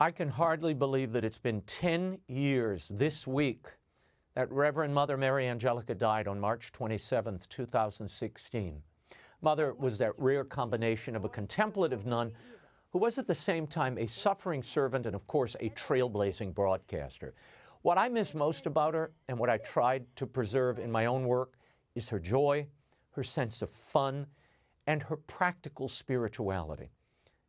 I can hardly believe that it's been 10 years this week that Reverend Mother Mary Angelica died on March 27th, 2016. Mother was that rare combination of a contemplative nun who was at the same time a suffering servant and, of course, a trailblazing broadcaster. What I miss most about her and what I tried to preserve in my own work is her joy, her sense of fun, and her practical spirituality.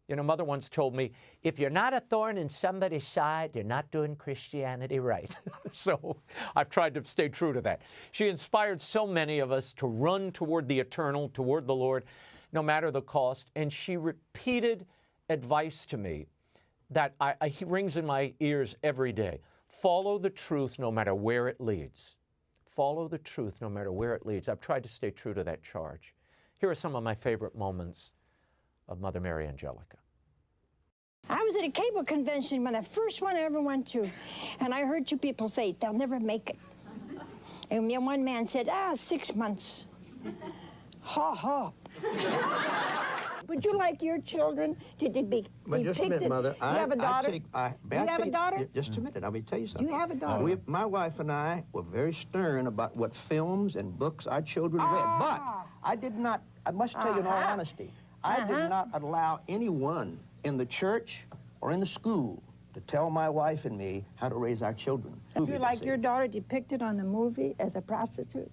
You know, Mother once told me, if you're not a thorn in somebody's side, you're not doing Christianity right. So I've tried to stay true to that. She inspired so many of us to run toward the eternal, toward the Lord, no matter the cost. And she repeated advice to me that rings in my ears every day. Follow the truth no matter where it leads. Follow the truth no matter where it leads. I've tried to stay true to that charge. Here are some of my favorite moments of Mother Mary Angelica. I was at a cable convention when the first one I ever went to, and I heard two people say, they'll never make it. And one man said, 6 months. Ha ha. Would you like your children to be depicted? Just a minute, Mother. You have a daughter? You have a daughter? Just a minute. Let me tell you something. You have a daughter? My wife and I were very stern about what films and books our children read. But I did not, I must tell you in all honesty, I did not allow anyone in the church or in the school to tell my wife and me how to raise our children. If you like your daughter depicted on the movie as a prostitute,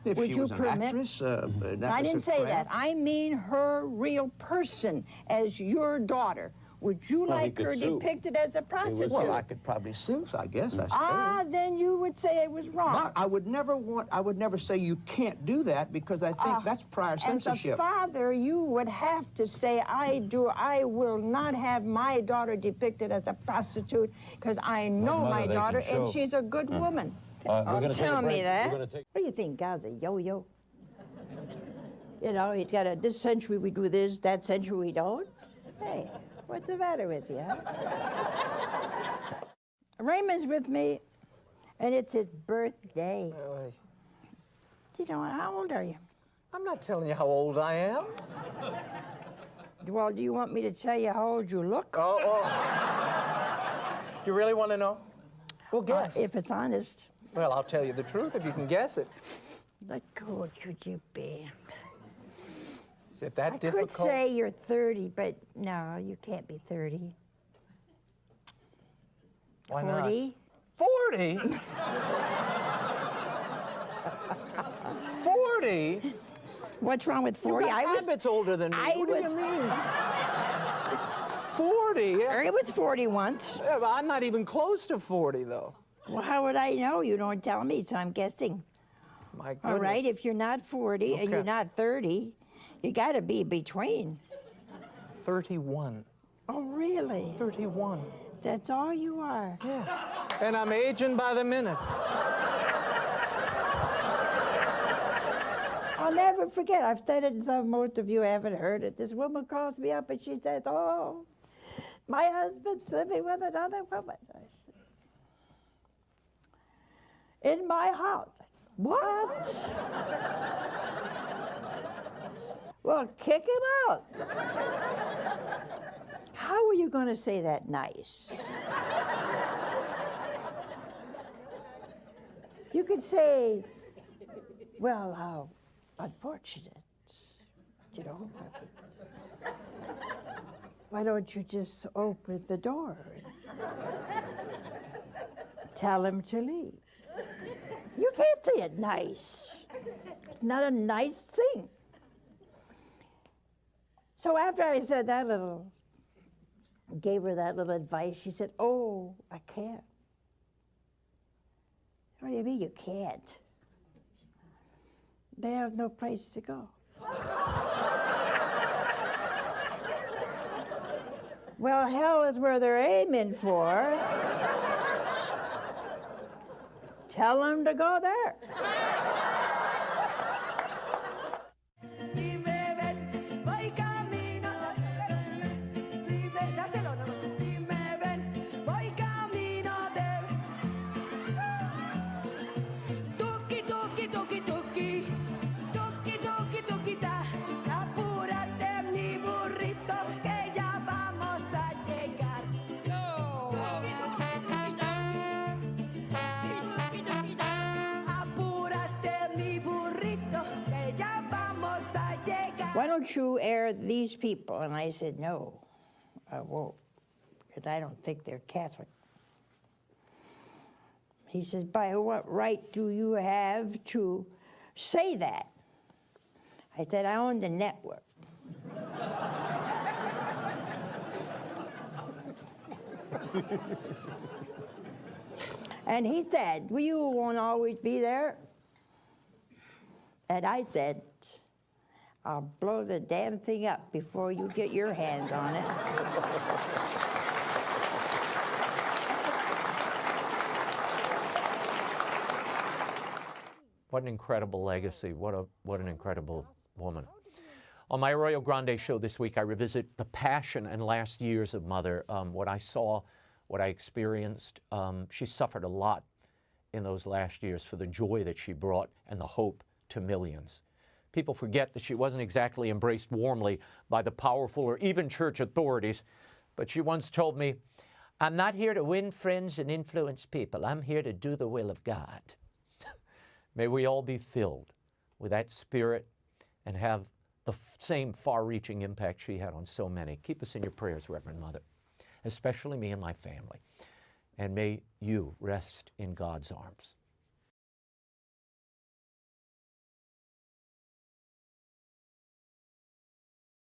if would she you was an permit? actress, I didn't say that. I mean her real person as your daughter. Would you like her depicted as a prostitute? Well, I could probably sue, I guess. I suppose. Then you would say it was wrong. But I would never say you can't do that, because I think that's prior censorship. As a father, you would have to say, I will not have my daughter depicted as a prostitute, because I know my daughter and she's a good woman. Tell me that. What do you think? God's a yo-yo? You know, he's got this century we do this, that century we don't. Hey, what's the matter with you, huh? Raymond's with me, and it's his birthday. You know, how old are you? I'm not telling you how old I am. Well, do you want me to tell you how old you look? You really want to know? Well, guess. If it's honest. Well, I'll tell you the truth if you can guess it. What old could you be? Is it that difficult? I could say you're 30, but no, you can't be 30. Why 40? Not? 40? 40? What's wrong with 40? I was older than me. What do you mean? 40? I was 40 once. Yeah, but I'm not even close to 40, though. Well, how would I know? You don't tell me, so I'm guessing. My goodness. All right, if you're not 40 and you're not 30, you got to be between. 31. Oh, really? 31. That's all you are. Yeah. And I'm aging by the minute. I'll never forget. I've said it, and most of you haven't heard it. This woman calls me up and she says, oh, my husband's living with another woman. I said, in my house. What? Well, kick him out. How are you going to say that nice? You could say, well, how unfortunate, you know. Why don't you just open the door and tell him to leave? You can't say it nice. It's not a nice thing. So after I said gave her that little advice, she said, oh, I can't. What do you mean you can't? They have no place to go. Well, hell is where they're aiming for. Tell them to go there. why don't you air these people? And I said, no, I won't, because I don't think they're Catholic. He says, by what right do you have to say that? I said, I own the network. And he said, well, you won't always be there. And I said, I'll blow the damn thing up before you get your hands on it. What an incredible legacy. What an incredible woman. On my Arroyo Grande show this week, I revisit the passion and last years of Mother, what I saw, what I experienced. She suffered a lot in those last years for the joy that she brought and the hope to millions. People forget that she wasn't exactly embraced warmly by the powerful or even church authorities, but she once told me, I'm not here to win friends and influence people. I'm here to do the will of God. May we all be filled with that spirit and have the same far-reaching impact she had on so many. Keep us in your prayers, Reverend Mother, especially me and my family. And may you rest in God's arms.